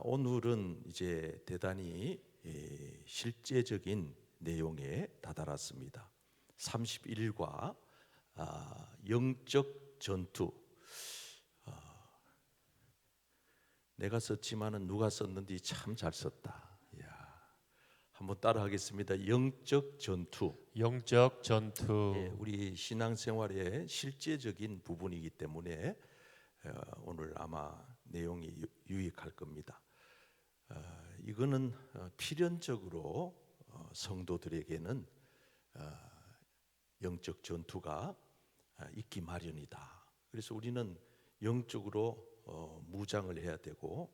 오늘은 이제 대단히 실제적인 내용에 다다랐습니다. 31과 영적 전투. 내가 썼지만은 누가 썼는지 참 잘 썼다. 이야, 한번 따라하겠습니다. 영적 전투. 영적 전투. 우리 신앙생활의 실제적인 부분이기 때문에 오늘 아마 내용이 유익할 겁니다. 이거는 필연적으로 성도들에게는 영적 전투가 있기 마련이다. 그래서 우리는 영적으로 무장을 해야 되고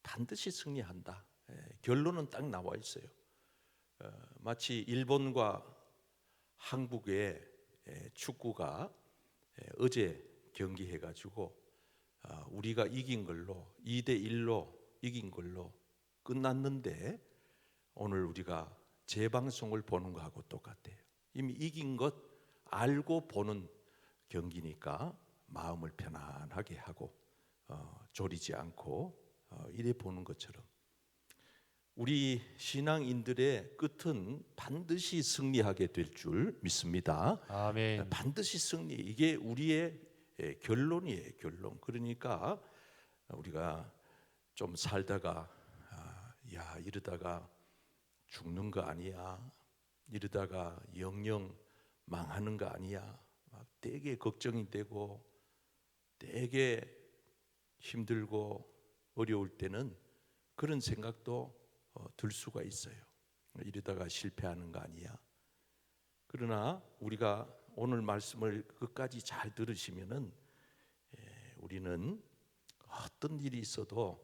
반드시 승리한다. 결론은 딱 나와 있어요. 마치 일본과 한국의 축구가 어제 경기해가지고 우리가 이긴 걸로 2대1로 이긴 걸로 끝났는데 오늘 우리가 재방송을 보는 거하고 똑같아요. 이미 이긴 것 알고 보는 경기니까 마음을 편안하게 하고 졸이지 않고 이래 보는 것처럼 우리 신앙인들의 끝은 반드시 승리하게 될 줄 믿습니다. 아멘. 반드시 승리, 이게 우리의 결론이에요. 결론. 그러니까 우리가 좀 살다가 야, 이러다가 죽는 거 아니야, 이러다가 영영 망하는 거 아니야, 막 되게 걱정이 되고 되게 힘들고 어려울 때는 그런 생각도 들 수가 있어요. 이러다가 실패하는 거 아니야. 그러나 우리가 오늘 말씀을 끝까지 잘 들으시면은 우리는 어떤 일이 있어도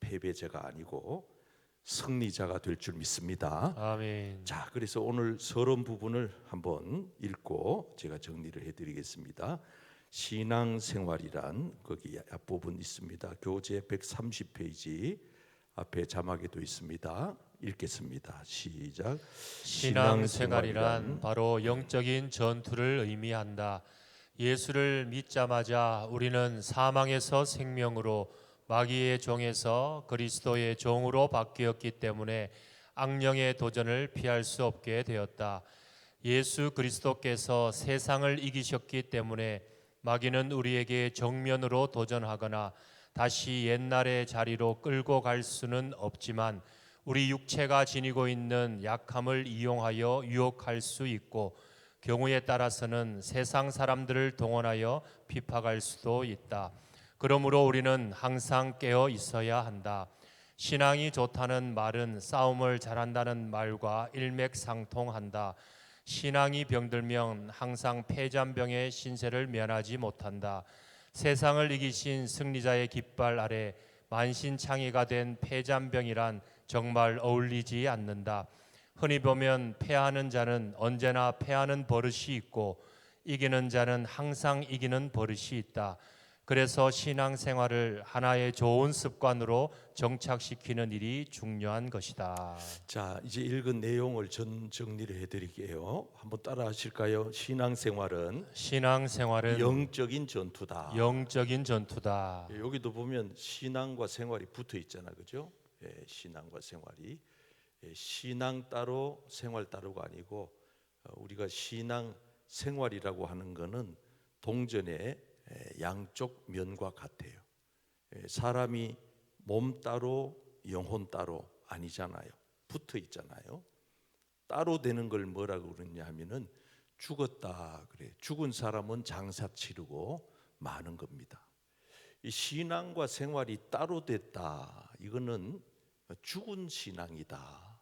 패배자가 아니고 승리자가 될 줄 믿습니다. 아멘. 자, 그래서 오늘 서론 부분을 한번 읽고 제가 정리를 해드리겠습니다. 신앙생활이란 거기 앞부분 있습니다. 교재 130페이지 앞에 자막에도 있습니다. 읽겠습니다. 시작. 신앙생활이란 바로 영적인 전투를 의미한다. 예수를 믿자마자 우리는 사망에서 생명으로, 마귀의 종에서 그리스도의 종으로 바뀌었기 때문에 악령의 도전을 피할 수 없게 되었다. 예수 그리스도께서 세상을 이기셨기 때문에 마귀는 우리에게 정면으로 도전하거나 다시 옛날의 자리로 끌고 갈 수는 없지만 우리 육체가 지니고 있는 약함을 이용하여 유혹할 수 있고 경우에 따라서는 세상 사람들을 동원하여 핍박할 수도 있다. 그러므로 우리는 항상 깨어 있어야 한다. 신앙이 좋다는 말은 싸움을 잘한다는 말과 일맥상통한다. 신앙이 병들면 항상 폐잔병의 신세를 면하지 못한다. 세상을 이기신 승리자의 깃발 아래 만신창이가 된 폐잔병이란 정말 어울리지 않는다. 흔히 보면 패하는 자는 언제나 패하는 버릇이 있고 이기는 자는 항상 이기는 버릇이 있다. 그래서 신앙생활을 하나의 좋은 습관으로 정착시키는 일이 중요한 것이다. 자, 이제 읽은 내용을 정리를 해드릴게요. 한번 따라하실까요? 신앙생활은 영적인 전투다. 영적인 전투다. 여기도 보면 신앙과 생활이 붙어 있잖아, 그죠? 신앙과 생활이 신앙 따로 생활 따로가 아니고 우리가 신앙 생활이라고 하는 것은 동전의 양쪽 면과 같아요. 사람이 몸 따로 영혼 따로 아니잖아요. 붙어 있잖아요. 따로 되는 걸 뭐라고 그러냐 하면은 죽었다 그래. 죽은 사람은 장사 치르고 마는 겁니다. 이 신앙과 생활이 따로 됐다. 이거는 죽은 신앙이다.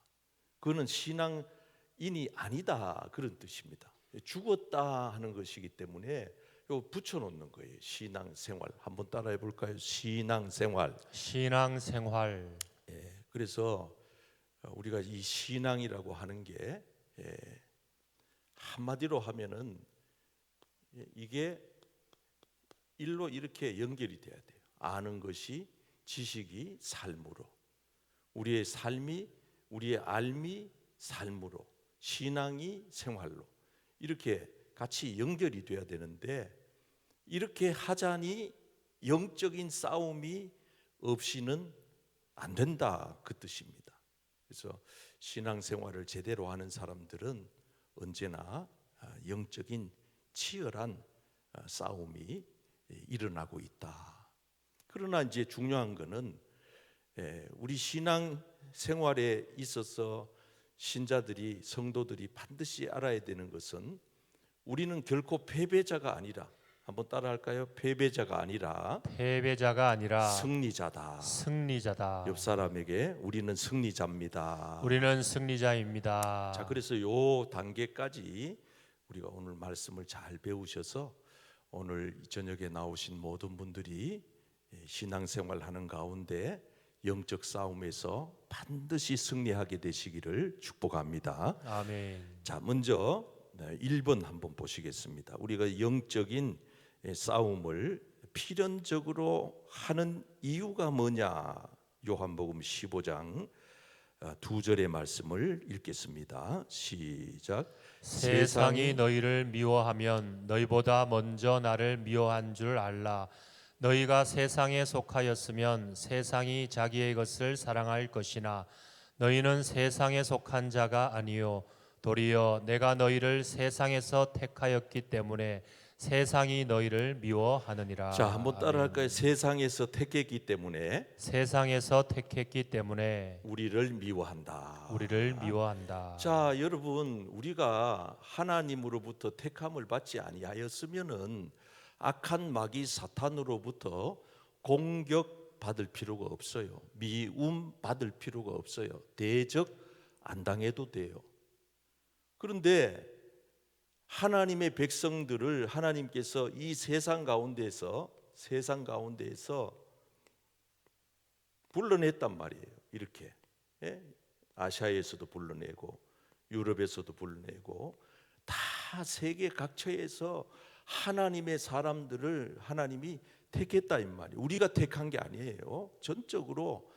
그거는 신앙인이 아니다. 그런 뜻입니다. 죽었다 하는 것이기 때문에 이거 붙여놓는 거예요. 신앙생활 한번 따라해 볼까요? 신앙생활. 그래서 우리가 이 신앙이라고 하는 게 한마디로 하면은 이게 일로 이렇게 연결이 돼야 돼요. 아는 것이 지식이 삶으로, 우리의 삶이, 우리의 알미 삶으로, 신앙이 생활로 이렇게 같이 연결이 돼야 되는데 이렇게 하자니 영적인 싸움이 없이는 안 된다, 그 뜻입니다. 그래서 신앙생활을 제대로 하는 사람들은 언제나 영적인 치열한 싸움이 일어나고 있다. 그러나 이제 중요한 것은 우리 신앙 생활에 있어서 신자들이, 성도들이 반드시 알아야 되는 것은 우리는 결코 패배자가 아니라, 한번 따라할까요? 패배자가 아니라 패배자가 아니라 승리자다. 승리자다. 옆 사람에게 우리는 승리자입니다. 우리는 승리자입니다. 자, 그래서 요 단계까지 우리가 오늘 말씀을 잘 배우셔서 오늘 저녁에 나오신 모든 분들이 신앙생활 하는 가운데 영적 싸움에서 반드시 승리하게 되시기를 축복합니다. 아멘. 자, 먼저 1번 한번 보시겠습니다. 우리가 영적인 싸움을 필연적으로 하는 이유가 뭐냐? 요한복음 15장 2절의 말씀을 읽겠습니다. 시작. 세상이 너희를 미워하면 너희보다 먼저 나를 미워한 줄 알라. 너희가 세상에 속하였으면 세상이 자기의 것을 사랑할 것이나 너희는 세상에 속한 자가 아니요 도리어 내가 너희를 세상에서 택하였기 때문에 세상이 너희를 미워하느니라. 자, 한번 따라할까요? 세상에서 택했기 때문에 세상에서 택했기 때문에 우리를 미워한다. 우리를 미워한다. 자, 여러분, 우리가 하나님으로부터 택함을 받지 아니하였으면은 악한 마귀 사탄으로부터 공격 받을 필요가 없어요. 미움 받을 필요가 없어요. 대적 안 당해도 돼요. 그런데 하나님의 백성들을 하나님께서 이 세상 가운데에서 불러냈단 말이에요. 이렇게 아시아에서도 불러내고 유럽에서도 불러내고 다 세계 각처에서 하나님의 사람들을 하나님이 택했다 이 말이에요. 우리가 택한 게 아니에요. 전적으로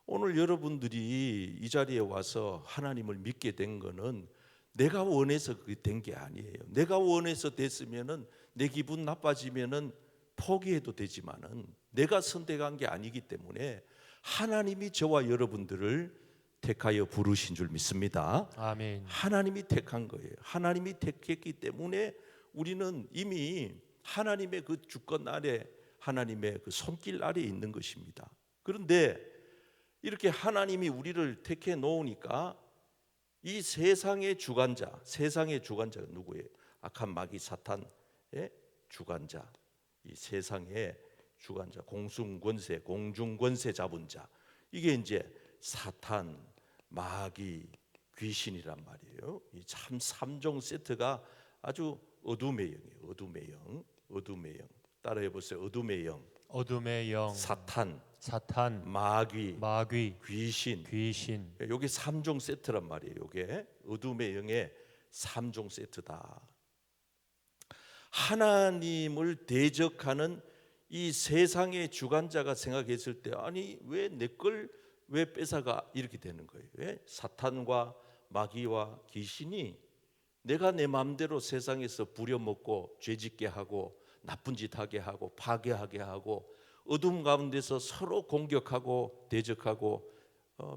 오늘 여러분들이 이 자리에 와서 하나님을 믿게 된 거는 내가 원해서 된 게 아니에요. 내가 원해서 됐으면은 내 기분 나빠지면은 포기해도 되지만은 내가 선택한 게 아니기 때문에 하나님이 저와 여러분들을 택하여 부르신 줄 믿습니다. 아멘. 하나님이 택한 거예요. 하나님이 택했기 때문에 우리는 이미 하나님의 그 주권 아래, 하나님의 그 손길 아래 있는 것입니다. 그런데 이렇게 하나님이 우리를 택해 놓으니까 이 세상의 주관자가 누구예요? 악한 마귀 사탄의 주관자, 이 세상의 주관자, 공중권세 잡은 자, 이게 이제 사탄, 마귀, 귀신이란 말이에요. 이 참 3종 세트가 아주 어둠의 영이에요. 어둠의 영. 따라해 보세요. 어둠의 영, 사탄, 마귀, 귀신. 요게 3종 세트란 말이에요. 요게 어둠의 영의 3종 세트다. 하나님을 대적하는 이 세상의 주관자가 생각했을 때, 아니 왜 내 걸 왜 뺏어가, 이렇게 되는 거예요. 왜? 사탄과 마귀와 귀신이 내가 내 마음대로 세상에서 부려먹고 죄짓게 하고 나쁜 짓 하게 하고 파괴하게 하고 어둠 가운데서 서로 공격하고 대적하고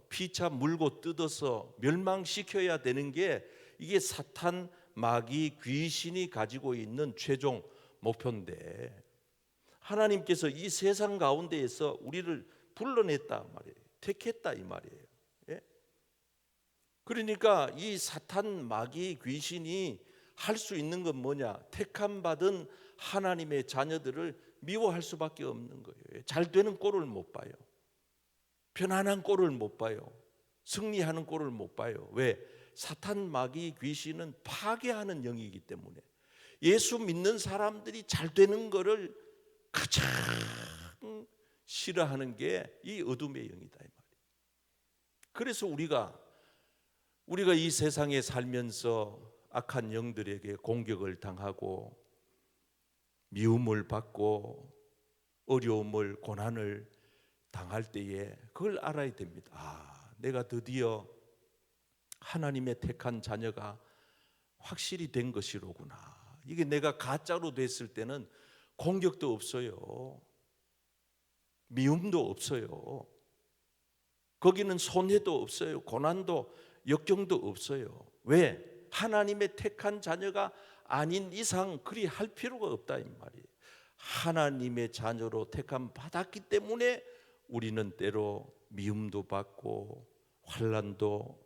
피차 물고 뜯어서 멸망시켜야 되는 게 이게 사탄, 마귀, 귀신이 가지고 있는 최종 목표인데, 하나님께서 이 세상 가운데에서 우리를 불러냈다 말이에요. 택했다 이 말이에요. 그러니까 이 사탄, 마귀, 귀신이 할 수 있는 건 뭐냐? 택함 받은 하나님의 자녀들을 미워할 수밖에 없는 거예요. 잘 되는 꼴을 못 봐요. 편안한 꼴을 못 봐요. 승리하는 꼴을 못 봐요. 왜? 사탄, 마귀, 귀신은 파괴하는 영이기 때문에 예수 믿는 사람들이 잘 되는 거를 가장 싫어하는 게 이 어둠의 영이다 이 말이에요. 그래서 우리가 이 세상에 살면서 악한 영들에게 공격을 당하고 미움을 받고 어려움을, 고난을 당할 때에 그걸 알아야 됩니다. 아, 내가 드디어 하나님의 택한 자녀가 확실히 된 것이로구나. 이게 내가 가짜로 됐을 때는 공격도 없어요. 미움도 없어요. 거기는 손해도 없어요. 고난도 역경도 없어요. 왜? 하나님의 택한 자녀가 아닌 이상 그리 할 필요가 없다 이 말이에요. 하나님의 자녀로 택함 받았기 때문에 우리는 때로 미움도 받고 환난도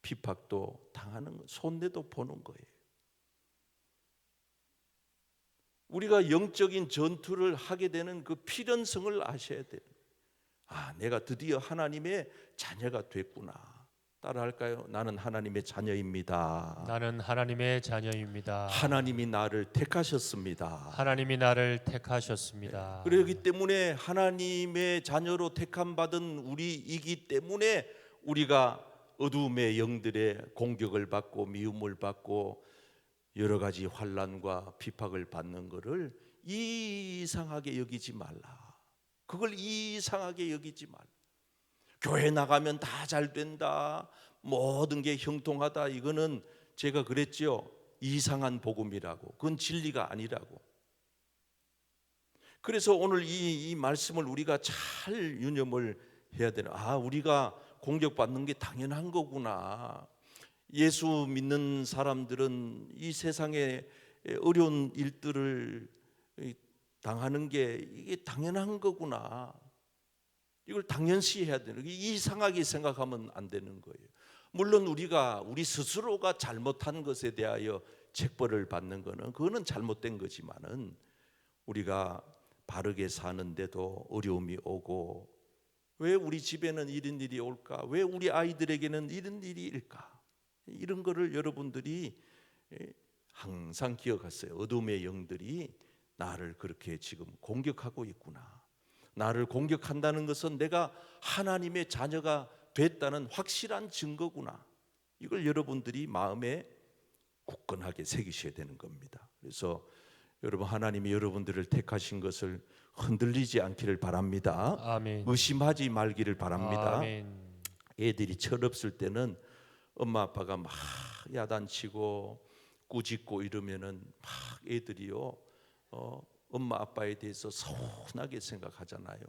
핍박도 당하는 거, 손해도 보는 거예요. 우리가 영적인 전투를 하게 되는 그 필연성을 아셔야 돼요. 아, 내가 드디어 하나님의 자녀가 됐구나. 따라할까요? 나는 하나님의 자녀입니다. 나는 하나님의 자녀입니다. 하나님이 나를 택하셨습니다. 하나님이 나를 택하셨습니다. 그렇기 때문에 하나님의 자녀로 택함 받은 우리이기 때문에 우리가 어두움의 영들의 공격을 받고 미움을 받고 여러 가지 환난과 핍박을 받는 것을 이상하게 여기지 말라. 그걸 이상하게 여기지 말라. 교회 나가면 다 잘 된다, 모든 게 형통하다, 이거는 제가 그랬죠. 이상한 복음이라고. 그건 진리가 아니라고. 그래서 오늘 이 말씀을 우리가 잘 유념을 해야 되는. 아, 우리가 공격받는 게 당연한 거구나. 예수 믿는 사람들은 이 세상에 어려운 일들을 당하는 게 이게 당연한 거구나. 이걸 당연시 해야 되는 거예요. 이상하게 생각하면 안 되는 거예요. 물론 우리 스스로가 잘못한 것에 대하여 책벌을 받는 거는 그거는 잘못된 거지만은 우리가 바르게 사는데도 어려움이 오고, 왜 우리 집에는 이런 일이 올까? 왜 우리 아이들에게는 이런 일이 일까? 이런 거를 여러분들이 항상 기억하세요. 어둠의 영들이 나를 그렇게 지금 공격하고 있구나. 나를 공격한다는 것은 내가 하나님의 자녀가 됐다는 확실한 증거구나. 이걸 여러분들이 마음에 굳건하게 새기셔야 되는 겁니다. 그래서 여러분, 하나님이 여러분들을 택하신 것을 흔들리지 않기를 바랍니다. 아멘. 의심하지 말기를 바랍니다. 아멘. 애들이 철없을 때는 엄마 아빠가 막 야단치고 꾸짖고 이러면은 막 애들이요 엄마 아빠에 대해서 서운하게 생각하잖아요.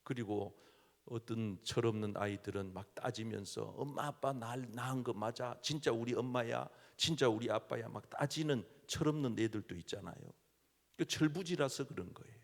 그리고 어떤 철없는 아이들은 막 따지면서 엄마 아빠 날 낳은 거 맞아? 진짜 우리 엄마야? 진짜 우리 아빠야? 막 따지는 철없는 애들도 있잖아요. 그 철부지라서 그런 거예요.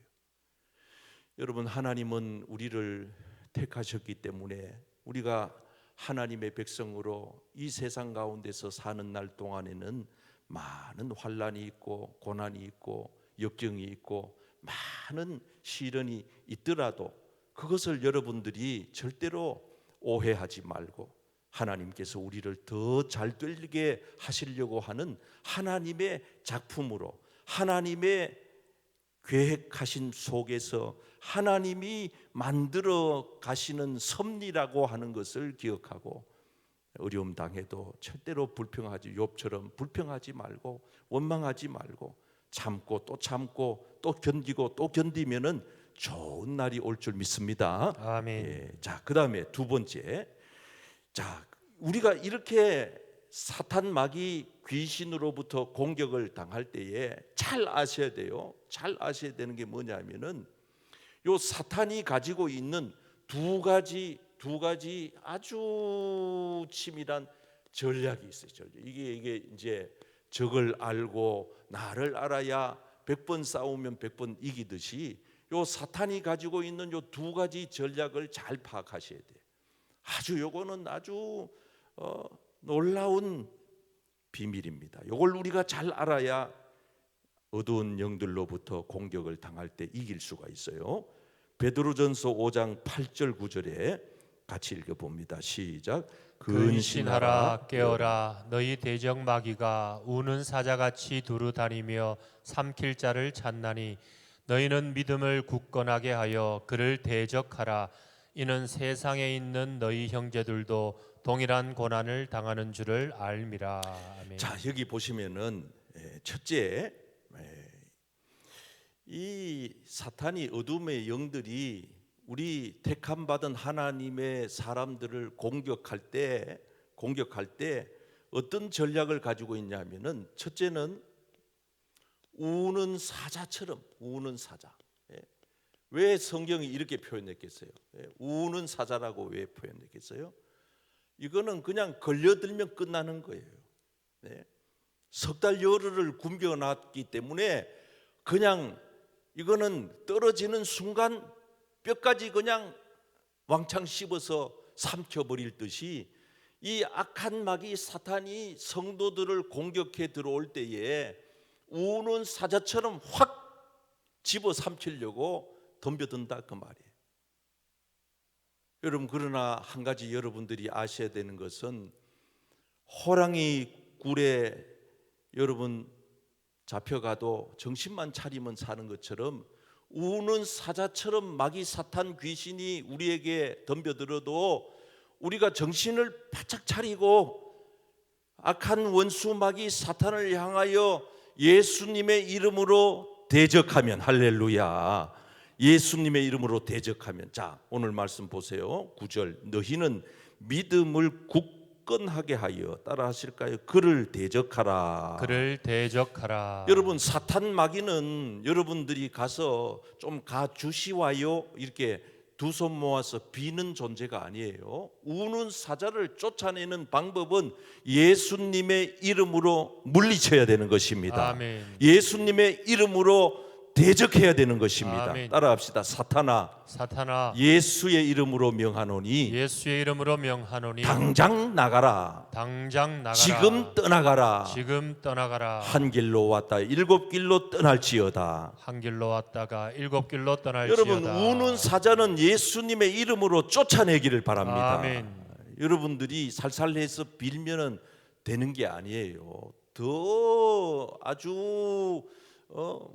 여러분, 하나님은 우리를 택하셨기 때문에 우리가 하나님의 백성으로 이 세상 가운데서 사는 날 동안에는 많은 환난이 있고 고난이 있고 역경이 있고 많은 시련이 있더라도 그것을 여러분들이 절대로 오해하지 말고 하나님께서 우리를 더 잘 되게 하시려고 하는 하나님의 작품으로, 하나님의 계획하신 속에서 하나님이 만들어 가시는 섭리라고 하는 것을 기억하고, 어려움 당해도 절대로 불평하지, 욥처럼 불평하지 말고 원망하지 말고 참고 또 참고 또 견디고 또 견디면은 좋은 날이 올 줄 믿습니다. 아멘. 예, 자, 그다음에 두 번째, 자, 우리가 이렇게 사탄 마귀 귀신으로부터 공격을 당할 때에 잘 아셔야 돼요. 잘 아셔야 되는 게 뭐냐면은 요 사탄이 가지고 있는 두 가지 아주 치밀한 전략이 있어요. 전략. 이게 이제 적을 알고 나를 알아야 100번 싸우면 100번 이기듯이 요 사탄이 가지고 있는 요 두 가지 전략을 잘 파악하셔야 돼요. 요거는 아주 놀라운 비밀입니다. 요걸 우리가 잘 알아야 어두운 영들로부터 공격을 당할 때 이길 수가 있어요. 베드로전서 5장 8절 9절에 같이 읽어봅니다. 시작. 근신하라, 깨어라. 너희 대적 마귀가 우는 사자같이 두루 다니며 삼킬 자를 찾나니 너희는 믿음을 굳건하게 하여 그를 대적하라. 이는 세상에 있는 너희 형제들도 동일한 고난을 당하는 줄을 알미라. 아멘. 자, 여기 보시면은 첫째, 이 사탄이 어둠의 영들이 우리 택함 받은 하나님의 사람들을 공격할 때 어떤 전략을 가지고 있냐면은, 첫째는 우는 사자처럼, 우는 사자. 왜 성경이 이렇게 표현했겠어요? 우는 사자라고 왜 표현했겠어요? 이거는 그냥 걸려들면 끝나는 거예요. 네. 석 달 열흘을 굶겨놨기 때문에 그냥 이거는 떨어지는 순간 뼈까지 그냥 왕창 씹어서 삼켜버릴 듯이 이 악한 마귀 사탄이 성도들을 공격해 들어올 때에 우는 사자처럼 확 집어 삼키려고 덤벼든다 그 말이에요. 여러분, 그러나 한 가지 여러분들이 아셔야 되는 것은 호랑이 굴에 여러분 잡혀가도 정신만 차리면 사는 것처럼 우는 사자처럼 마귀 사탄 귀신이 우리에게 덤벼들어도 우리가 정신을 바짝 차리고 악한 원수 마귀 사탄을 향하여 예수님의 이름으로 대적하면, 할렐루야, 예수님의 이름으로 대적하면, 자 오늘 말씀 보세요. 9절, 너희는 믿음을 굳건하게 하여, 따라 하실까요? 그를 대적하라. 그를 대적하라. 여러분, 사탄 마귀는 여러분들이 가서 좀 가주시와요 이렇게 두 손 모아서 비는 존재가 아니에요. 우는 사자를 쫓아내는 방법은 예수님의 이름으로 물리쳐야 되는 것입니다. 아멘. 예수님의 이름으로 대적해야 되는 것입니다. 아멘. 따라합시다. 사탄아, 사탄아, 예수의 이름으로 명하노니 예수의 이름으로 명하노니 당장 나가라. 당장 나가라. 지금 떠나가라. 지금 떠나가라. 한 길로 왔다 일곱 길로 떠날지어다. 한 길로 왔다가 일곱 길로 떠날지어다. 여러분, 우는 사자는 예수님의 이름으로 쫓아내기를 바랍니다. 아멘. 여러분들이 살살해서 빌면은 되는 게 아니에요. 더 아주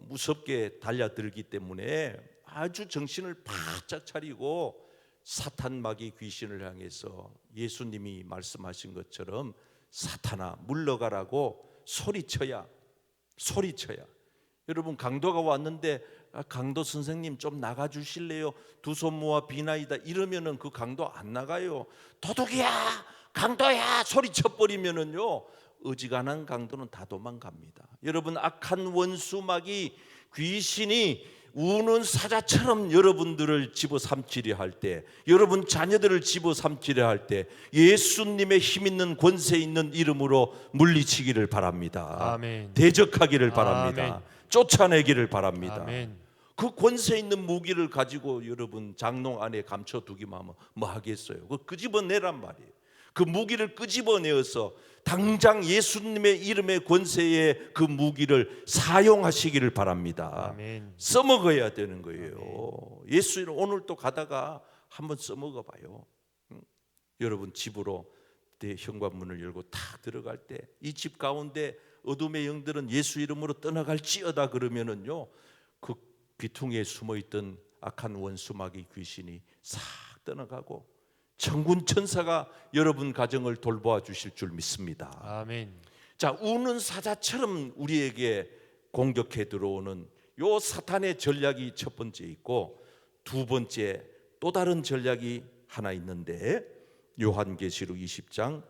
무섭게 달려들기 때문에 아주 정신을 바짝 차리고 사탄 마귀 귀신을 향해서 예수님이 말씀하신 것처럼 사탄아 물러가라고 소리쳐야. 여러분, 강도가 왔는데 강도 선생님 좀 나가 주실래요? 두 손 모아 비나이다 이러면은 그 강도 안 나가요. 도둑이야, 강도야 소리쳐 버리면은요 어지간한 강도는 다 도망갑니다. 여러분, 악한 원수 마귀 귀신이 우는 사자처럼 여러분들을 집어삼키려 할 때, 여러분 자녀들을 집어삼키려 할 때 예수님의 힘 있는 권세 있는 이름으로 물리치기를 바랍니다. 아멘. 대적하기를 바랍니다. 아멘. 쫓아내기를 바랍니다. 아멘. 그 권세 있는 무기를 가지고 여러분 장롱 안에 감춰두기만 하면 뭐 하겠어요? 그거 끄집어내란 말이에요. 그 무기를 끄집어내어서 당장 예수님의 이름의 권세의 그 무기를 사용하시기를 바랍니다. 아멘. 써먹어야 되는 거예요. 예수 이름 오늘 또 가다가 한번 써먹어봐요. 여러분, 집으로 내 현관문을 열고 탁 들어갈 때 이 집 가운데 어둠의 영들은 예수 이름으로 떠나갈지어다 그러면은요 그 귀퉁이에 숨어있던 악한 원수 마귀 귀신이 싹 떠나가고 천군 천사가 여러분 가정을 돌보아 주실 줄 믿습니다. 아멘. 자, 우는 사자처럼 우리에게 공격해 들어오는 요 사탄의 전략이 첫 번째 있고, 두 번째 또 다른 전략이 하나 있는데 요한계시록 20장,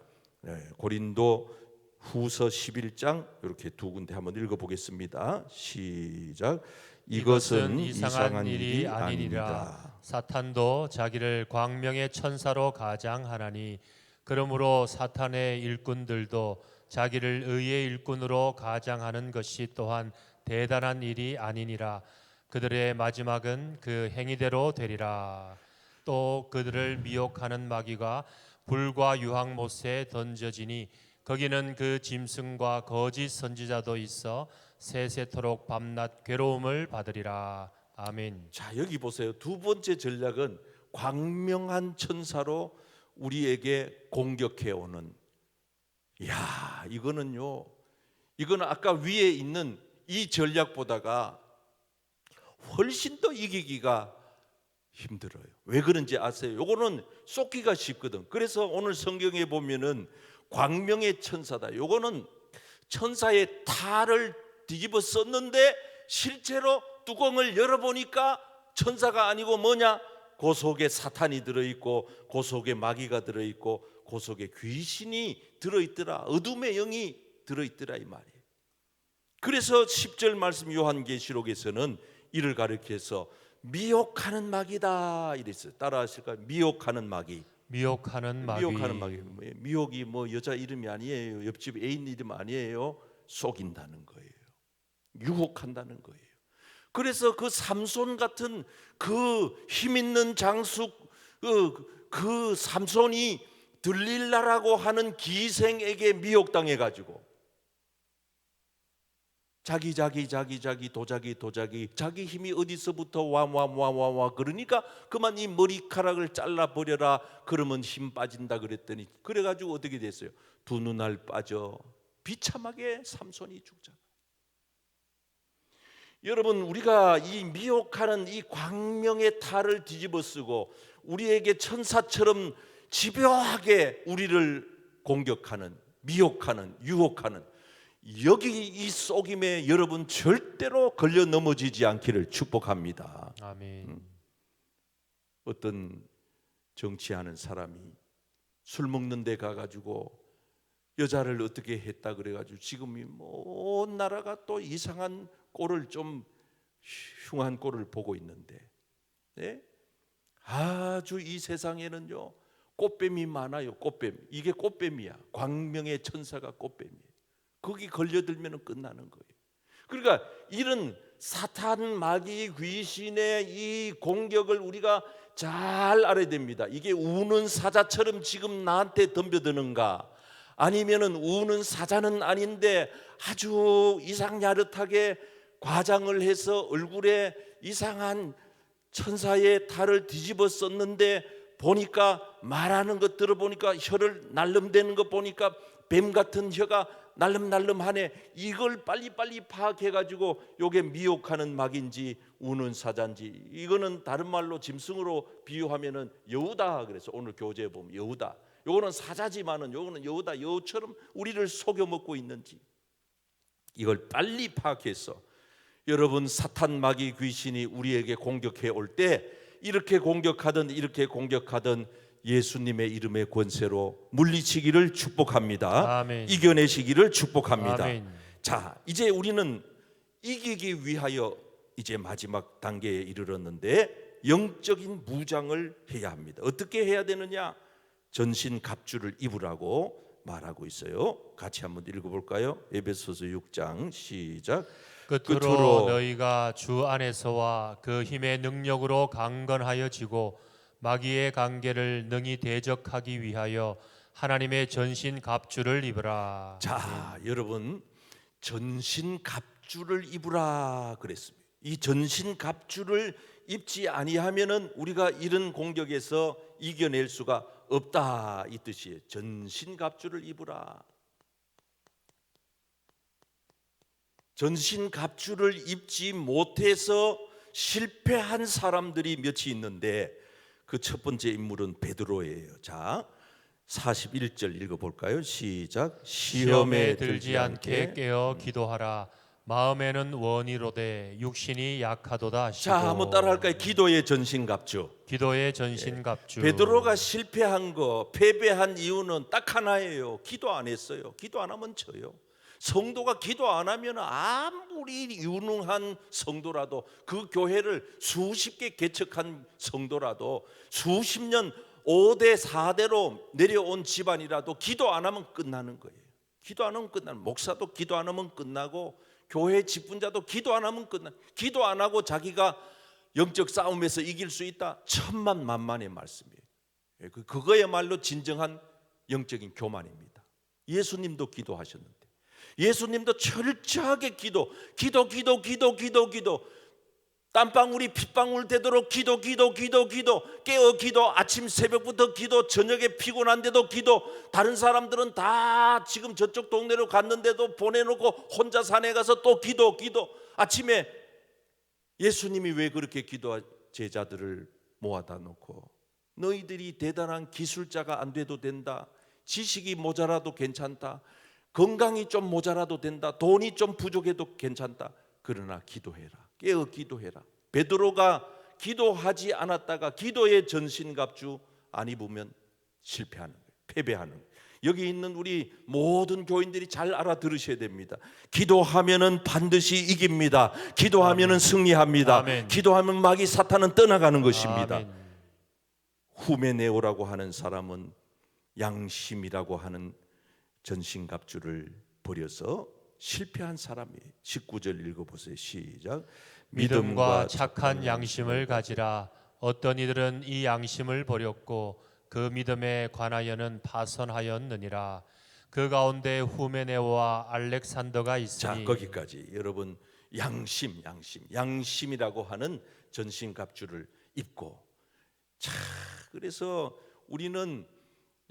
고린도 후서 11장 이렇게 두 군데 한번 읽어보겠습니다. 시작. 이것은 이상한 일이 아니니라. 사탄도 자기를 광명의 천사로 가장하나니 그러므로 사탄의 일꾼들도 자기를 의의 일꾼으로 가장하는 것이 또한 대단한 일이 아니니라. 그들의 마지막은 그 행위대로 되리라. 또 그들을 미혹하는 마귀가 불과 유황못에 던져지니 거기는 그 짐승과 거짓 선지자도 있어 세세토록 밤낮 괴로움을 받으리라. 아멘. 자, 여기 보세요. 두 번째 전략은 광명한 천사로 우리에게 공격해 오는. 이야, 이거는 아까 위에 있는 이 전략보다가 훨씬 더 이기기가 힘들어요. 왜 그런지 아세요? 요거는 쏟기가 쉽거든. 그래서 오늘 성경에 보면은 광명의 천사다. 요거는 천사의 탈을 뒤집어 썼는데 실제로 뚜껑을 열어보니까 천사가 아니고 뭐냐? 그 속에 사탄이 들어있고 그 속에 마귀가 들어있고 그 속에 귀신이 들어있더라. 어둠의 영이 들어있더라 이 말이에요. 그래서 10절 말씀 요한계시록에서는 이를 가리켜서 미혹하는 마귀다 이랬어요. 따라하실까요? 미혹하는 마귀. 미혹하는 마귀. 미혹하는 마귀. 미혹이 뭐 여자 이름이 아니에요. 옆집 애인 이름 아니에요. 속인다는 거예요. 유혹한다는 거예요. 그래서 그 삼손 같은 그 힘 있는 장수 그 삼손이 들릴라라고 하는 기생에게 미혹당해 가지고 자기 도자기 자기 힘이 어디서부터 와 그러니까 그만 이 머리카락을 잘라 버려라 그러면 힘 빠진다 그랬더니 그래가지고 어떻게 됐어요? 두 눈알 빠져 비참하게 삼손이 죽잖아. 여러분, 우리가 이 미혹하는 이 광명의 탈을 뒤집어쓰고 우리에게 천사처럼 집요하게 우리를 공격하는, 미혹하는, 유혹하는 여기 이 속임에 여러분 절대로 걸려 넘어지지 않기를 축복합니다. 아멘. 어떤 정치하는 사람이 술 먹는 데 가가지고 여자를 어떻게 했다 그래가지고 지금이 온 나라가 또 이상한 꼴을 좀 흉한 꼴을 보고 있는데, 네? 아주 이 세상에는요 꽃뱀이 많아요. 꽃뱀. 이게 꽃뱀이야. 광명의 천사가 꽃뱀이에요. 거기 걸려들면 끝나는 거예요. 그러니까 이런 사탄, 마귀, 귀신의 이 공격을 우리가 잘 알아야 됩니다. 이게 우는 사자처럼 지금 나한테 덤벼드는가, 아니면은 우는 사자는 아닌데 아주 이상야릇하게 과장을 해서 얼굴에 이상한 천사의 탈을 뒤집어 썼는데 보니까 말하는 것 들어보니까 혀를 날름대는 것 보니까 뱀 같은 혀가 날름날름하네. 이걸 빨리빨리 파악해가지고 요게 미혹하는 마귀인지 우는 사자인지, 이거는 다른 말로 짐승으로 비유하면은 여우다 그래서 오늘 교재에 보면 여우다. 요거는 사자지만은 요거는 여우다. 여우처럼 우리를 속여 먹고 있는지 이걸 빨리 파악해서 여러분 사탄, 마귀, 귀신이 우리에게 공격해 올 때 이렇게 공격하든 예수님의 이름의 권세로 물리치기를 축복합니다. 아멘. 이겨내시기를 축복합니다. 아멘. 자, 이제 우리는 이기기 위하여 이제 마지막 단계에 이르렀는데 영적인 무장을 해야 합니다. 어떻게 해야 되느냐? 전신 갑주를 입으라고 말하고 있어요. 같이 한번 읽어볼까요? 에베소서 6장 시작. 끝으로 너희가 주 안에서와 그 힘의 능력으로 강건하여 지고 마귀의 관계를 능히 대적하기 위하여 하나님의 전신 갑주를 입으라. 자, 여러분 전신 갑주를 입으라 그랬습니다. 이 전신 갑주를 입지 아니하면은 우리가 이런 공격에서 이겨낼 수가 없다 이 뜻이에요. 전신 갑주를 입으라. 전신 갑주를 입지 못해서 실패한 사람들이 몇이 있는데 그 첫 번째 인물은 베드로예요. 자, 41절 읽어볼까요? 시작. 시험에 들지 않게 깨어 기도하라. 마음에는 원이로되 육신이 약하도다 하시고. 자, 한번 따라할까요? 기도의 전신 갑주. 기도의 전신 갑주. 베드로가 실패한 거, 패배한 이유는 딱 하나예요. 기도 안 했어요. 기도 안 하면 져요. 성도가 기도 안 하면 아무리 유능한 성도라도, 그 교회를 수십 개 개척한 성도라도, 수십 년 5대 4대로 내려온 집안이라도 기도 안 하면 끝나는 거예요. 기도 안 하면 끝나는, 목사도 기도 안 하면 끝나고 교회 직분자도 기도 안 하면 끝나. 기도 안 하고 자기가 영적 싸움에서 이길 수 있다? 천만만만의 말씀이에요. 그거야말로 진정한 영적인 교만입니다. 예수님도 기도하셨는데, 예수님도 철저하게 기도, 땀방울이 핏방울 되도록 기도, 깨어 기도, 아침 새벽부터 기도, 저녁에 피곤한데도 기도. 다른 사람들은 다 지금 저쪽 동네로 갔는데도 보내놓고 혼자 산에 가서 또 기도. 아침에 예수님이 왜 그렇게 제자들을 모아다 놓고, 너희들이 대단한 기술자가 안 돼도 된다, 지식이 모자라도 괜찮다, 건강이 좀 모자라도 된다, 돈이 좀 부족해도 괜찮다, 그러나 기도해라, 깨어 기도해라. 베드로가 기도하지 않았다가 기도의 전신갑주 안 입으면 실패하는 거예요. 패배하는 거예요. 여기 있는 우리 모든 교인들이 잘 알아들으셔야 됩니다. 기도하면은 반드시 이깁니다. 기도하면은 승리합니다. 아멘. 기도하면 마귀 사탄은 떠나가는 것입니다. 아멘. 후메네오라고 하는 사람은 양심이라고 하는 전신갑주를 버려서 실패한 사람이 19절 읽어보세요. 시작. 믿음과 착한 양심을 가지라. 어떤 이들은 이 양심을 버렸고 그 믿음에 관하여는 파선하였느니라. 그 가운데 후메네오와 알렉산더가 있으니. 자, 거기까지. 여러분, 양심이라고 하는 전신갑주를 입고. 자, 그래서 우리는,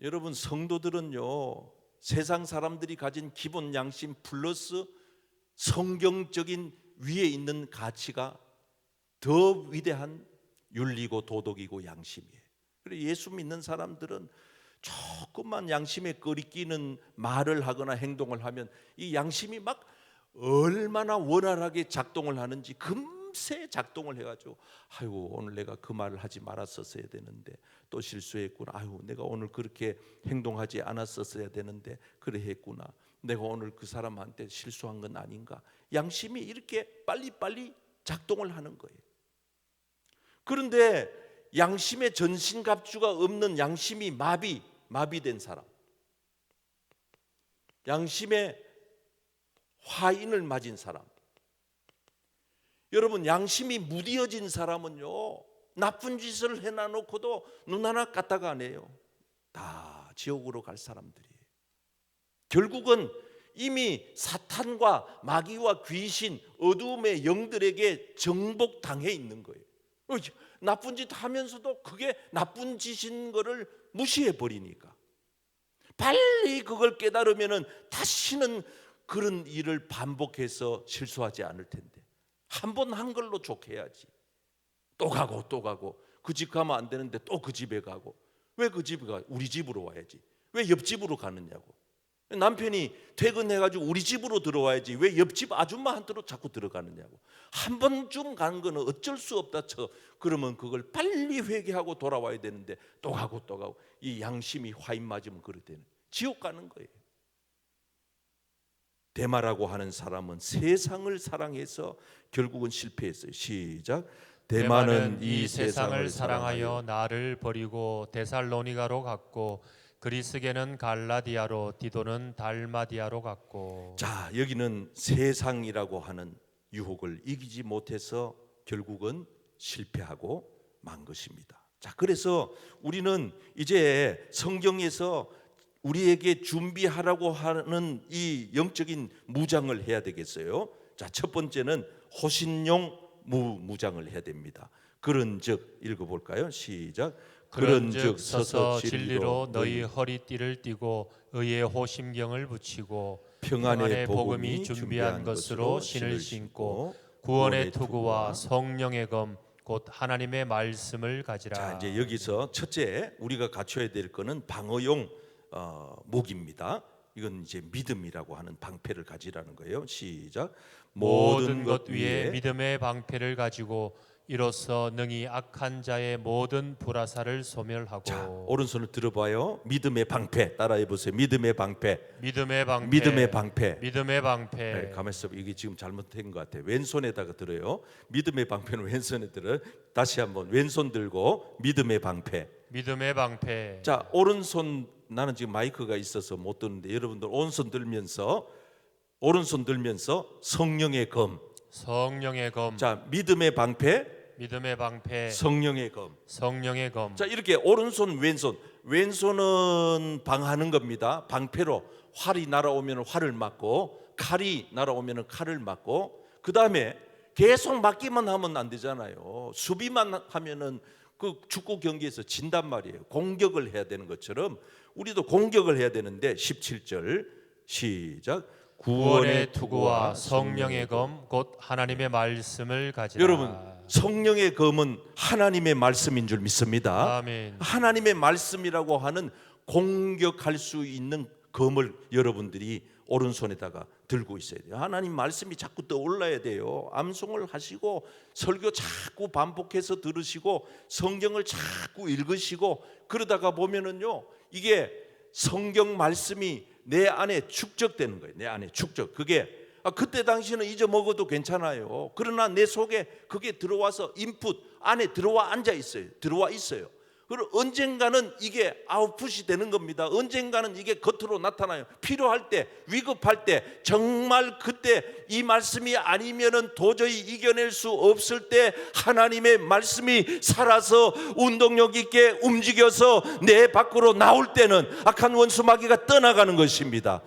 여러분 성도들은요, 세상 사람들이 가진 기본 양심 플러스 성경적인 위에 있는 가치가 더 위대한 윤리고 도덕이고 양심이에요. 그래서 예수 믿는 사람들은 조금만 양심에 거리끼는 말을 하거나 행동을 하면 이 양심이 막 얼마나 원활하게 작동을 하는지 금세 작동을 해가지고, 아이고 오늘 내가 그 말을 하지 말았었어야 되는데 또 실수했구나. 아이고 내가 오늘 그렇게 행동하지 않았었어야 되는데 그래 했구나. 내가 오늘 그 사람한테 실수한 건 아닌가. 양심이 이렇게 빨리빨리 작동을 하는 거예요. 그런데 양심의 전신갑주가 없는, 양심이 마비된 사람, 양심의 화인을 맞은 사람, 여러분 양심이 무디어진 사람은요, 나쁜 짓을 해놔놓고도 눈 하나 까딱 안 해요. 다 지옥으로 갈 사람들이에요. 결국은 이미 사탄과 마귀와 귀신, 어두움의 영들에게 정복당해 있는 거예요. 나쁜 짓 하면서도 그게 나쁜 짓인 거를 무시해 버리니까 빨리 그걸 깨달으면은 다시는 그런 일을 반복해서 실수하지 않을 텐데, 한 번 한 걸로 족해야지. 또 가고 그 집 가면 안 되는데 또 그 집에 가고. 왜 그 집에 가? 우리 집으로 와야지. 왜 옆집으로 가느냐고. 남편이 퇴근해가지고 우리 집으로 들어와야지 왜 옆집 아줌마한테로 자꾸 들어가느냐고. 한 번쯤 가는 거는 어쩔 수 없다 쳐. 그러면 그걸 빨리 회개하고 돌아와야 되는데 또 가고 이 양심이 화인 맞으면 그렇게 되는, 지옥 가는 거예요. 데마라고 하는 사람은 세상을 사랑해서 결국은 실패했어요. 시작. 데마는 이 세상을 사랑하여 나를 버리고 데살로니가로 갔고 그리스게는 갈라디아로, 디도는 달마디아로 갔고. 자, 여기는 세상이라고 하는 유혹을 이기지 못해서 결국은 실패하고 만 것입니다. 자, 그래서 우리는 이제 성경에서 우리에게 준비하라고 하는 이 영적인 무장을 해야 되겠어요. 자, 첫 번째는 호신용 무장을 해야 됩니다. 그런즉 읽어볼까요? 시작. 그런즉 서서 진리로 너희 허리띠를 띠고 의의 호심경을 붙이고 평안의 복음이 준비한 것으로 신을 신고 구원의 투구와 성령의 검 곧 하나님의 말씀을 가지라. 자, 이제 여기서 첫째 우리가 갖춰야 될 거는 방어용 무기입니다. 이건 이제 믿음이라고 하는 방패를 가지라는 거예요. 시작. 모든 것 위에 믿음의 방패를 가지고 이로써 능히 악한 자의 모든 불화살을 소멸하고. 자, 오른손을 들어봐요. 믿음의 방패 따라해 보세요. 믿음의 방패. 믿음의 방패. 믿음의 방패. 믿음의 방패. 네, 가만있어. 이게 지금 잘못된 것 같아요. 왼손에다가 들어요. 믿음의 방패는 왼손에 들어요. 다시 한번 왼손 들고 믿음의 방패. 믿음의 방패. 자, 오른손, 나는 지금 마이크가 있어서 못 듣는데 여러분들 오른손 들면서 성령의 검. 성령의 검. 자, 믿음의 방패, 믿음의 방패. 성령의 검. 성령의 검. 자, 이렇게 오른손 왼손은 방하는 겁니다. 방패로 활이 날아오면 활을 맞고 칼이 날아오면 칼을 맞고, 그 다음에 계속 맞기만 하면 안 되잖아요. 수비만 하면은 그 축구 경기에서 진단 말이에요. 공격을 해야 되는 것처럼 우리도 공격을 해야 되는데 17절 시작. 구원의 투구와 성령의 검 곧 하나님의 말씀을 가지라. 여러분, 성령의 검은 하나님의 말씀인 줄 믿습니다. 아멘. 하나님의 말씀이라고 하는 공격할 수 있는 검을 여러분들이 오른손에다가 들고 있어야 돼요. 하나님 말씀이 자꾸 떠올라야 돼요. 암송을 하시고 설교 자꾸 반복해서 들으시고 성경을 자꾸 읽으시고 그러다가 보면은요, 이게 성경 말씀이 내 안에 축적되는 거예요. 내 안에 축적. 그게 그때 당시는 잊어먹어도 괜찮아요. 그러나 내 속에 그게 들어와서 인풋 안에 들어와 앉아 있어요. 들어와 있어요. 그리고 언젠가는 이게 아웃풋이 되는 겁니다. 언젠가는 이게 겉으로 나타나요. 필요할 때, 위급할 때, 정말 그때 이 말씀이 아니면은 도저히 이겨낼 수 없을 때 하나님의 말씀이 살아서 운동력 있게 움직여서 내 밖으로 나올 때는 악한 원수 마귀가 떠나가는 것입니다.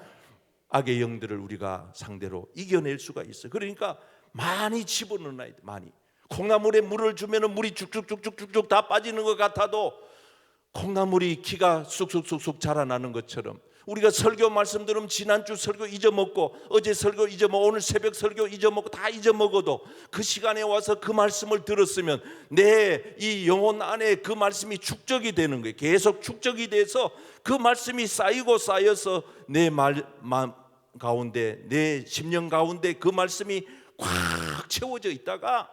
악의 영들을 우리가 상대로 이겨낼 수가 있어요. 그러니까 많이 집어넣어야 돼. 많이. 콩나물에 물을 주면 물이 쭉쭉쭉쭉쭉 다 빠지는 것 같아도 콩나물이 키가 쑥쑥쑥쑥 자라나는 것처럼 우리가 설교 말씀 들으면 지난주 설교 잊어먹고 어제 설교 잊어먹고 오늘 새벽 설교 잊어먹고 다 잊어먹어도 그 시간에 와서 그 말씀을 들었으면 내 이 영혼 안에 그 말씀이 축적이 되는 거예요. 계속 축적이 돼서 그 말씀이 쌓이고 쌓여서 내 마음 가운데 내 심령 가운데 그 말씀이 꽉 채워져 있다가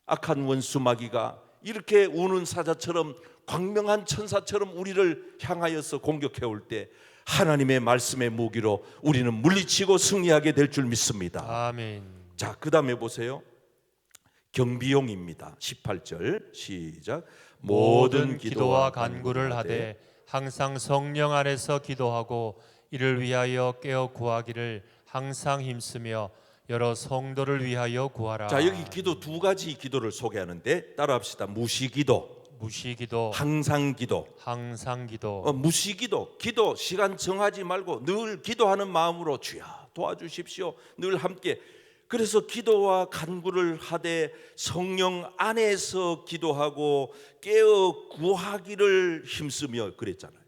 악한 원수 마귀가 이렇게 우는 사자처럼 광명한 천사처럼 우리를 향하여서 공격해 올 때 하나님의 말씀의 무기로 우리는 물리치고 승리하게 될 줄 믿습니다. 아멘. 자, 그 다음에 보세요. 경비용입니다. 18절 시작. 모든 기도와 간구를 하되 항상 성령 안에서 기도하고 이를 위하여 깨어 구하기를 항상 힘쓰며 여러 성도를 위하여 구하라. 자, 여기 기도 두 가지 기도를 소개하는데 따라합시다. 무시기도, 무시기도, 항상기도. 항상기도. 무시기도, 기도 시간 정하지 말고 늘 기도하는 마음으로 주여 도와주십시오. 늘 함께. 그래서 기도와 간구를 하되 성령 안에서 기도하고 깨어 구하기를 힘쓰며 그랬잖아요.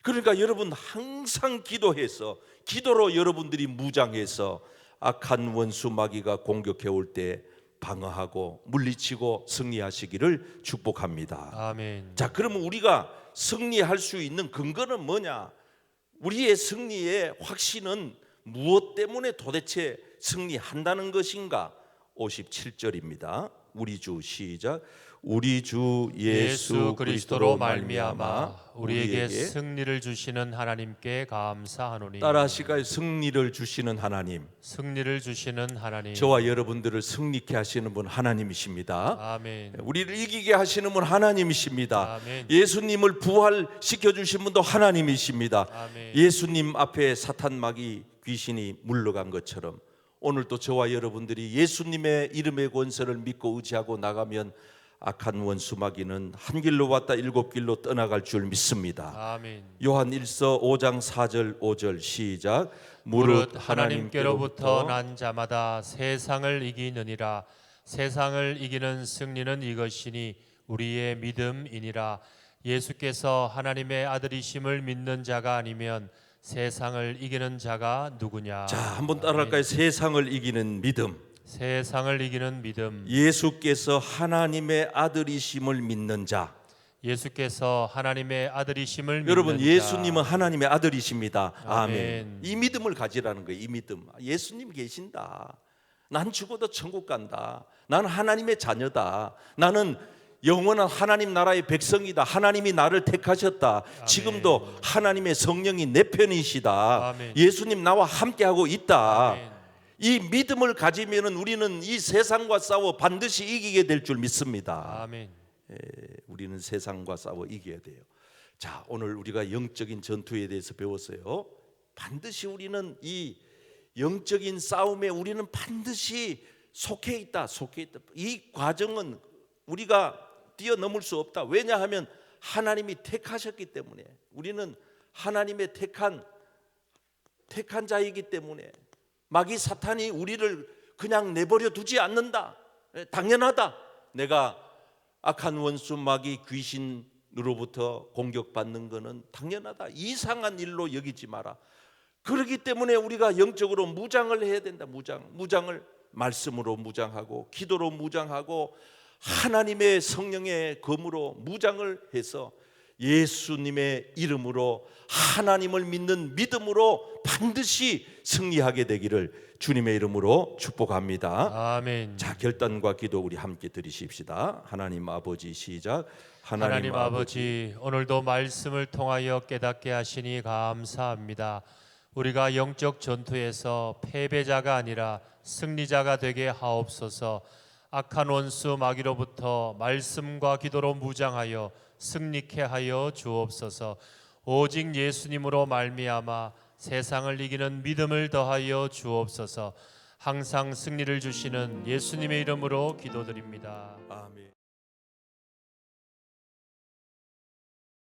그러니까 여러분 항상 기도해서 기도로 여러분들이 무장해서 악한 원수 마귀가 공격해 올 때 방어하고 물리치고 승리하시기를 축복합니다. 아멘. 자, 그러면 우리가 승리할 수 있는 근거는 뭐냐? 우리의 승리의 확신은 무엇 때문에 도대체 승리한다는 것인가? 57절입니다. 우리 주 시작. 우리 주 예수 그리스도로 말미암아 우리에게 승리를 주시는 하나님께 감사하노니. 따라하시까요? 승리를 주시는 하나님. 승리를 주시는 하나님. 저와 여러분들을 승리케 하시는 분 하나님이십니다. 아멘. 우리를 이기게 하시는 분 하나님이십니다. 아멘. 예수님을 부활시켜 주신 분도 하나님이십니다. 아멘. 예수님 앞에 사탄 마귀 귀신이 물러간 것처럼 오늘도 저와 여러분들이 예수님의 이름의 권세를 믿고 의지하고 나가면 악한 원수 마귀는 한 길로 왔다 일곱 길로 떠나갈 줄 믿습니다. 아멘. 요한 1서 5장 4절 5절 시작. 무릇 하나님께로부터 난 자마다 세상을 이기느니라. 세상을 이기는 승리는 이것이니 우리의 믿음이니라. 예수께서 하나님의 아들이심을 믿는 자가 아니면 세상을 이기는 자가 누구냐? 자, 한번 따라할까요? 세상을 이기는 믿음. 세상을 이기는 믿음. 예수께서 하나님의 아들이심을 믿는 자. 예수께서 하나님의 아들이심을 믿는 여러분, 자. 예수님은 하나님의 아들이십니다. 아멘. 아멘. 이 믿음을 가지라는 거예요. 이 믿음. 예수님 계신다. 난 죽어도 천국 간다. 나는 하나님의 자녀다. 나는 영원한 하나님 나라의 백성이다. 하나님이 나를 택하셨다. 아멘. 지금도 하나님의 성령이 내 편이시다. 아멘. 예수님 나와 함께하고 있다. 아멘. 이 믿음을 가지면은 우리는 이 세상과 싸워 반드시 이기게 될 줄 믿습니다. 아멘. 우리는 세상과 싸워 이겨야 돼요. 자, 오늘 우리가 영적인 전투에 대해서 배웠어요. 반드시 우리는 이 영적인 싸움에 우리는 반드시 속해 있다. 속해 있다. 이 과정은 우리가 뛰어넘을 수 없다. 왜냐하면 하나님이 택하셨기 때문에 우리는 하나님의 택한 자이기 때문에 마귀 사탄이 우리를 그냥 내버려 두지 않는다. 당연하다. 내가 악한 원수 마귀 귀신으로부터 공격받는 것은 당연하다. 이상한 일로 여기지 마라. 그렇기 때문에 우리가 영적으로 무장을 해야 된다. 무장을 말씀으로 무장하고 기도로 무장하고 하나님의 성령의 검으로 무장을 해서 예수님의 이름으로 하나님을 믿는 믿음으로 반드시 승리하게 되기를 주님의 이름으로 축복합니다. 아멘. 자, 결단과 기도 우리 함께 드리십시다. 하나님 아버지 시작. 하나님 아버지, 오늘도 말씀을 통하여 깨닫게 하시니 감사합니다. 우리가 영적 전투에서 패배자가 아니라 승리자가 되게 하옵소서. 악한 원수 마귀로부터 말씀과 기도로 무장하여 승리케 하여 주옵소서. 오직 예수님으로 말미암아 세상을 이기는 믿음을 더하여 주옵소서. 항상 승리를 주시는 예수님의 이름으로 기도드립니다. 아멘.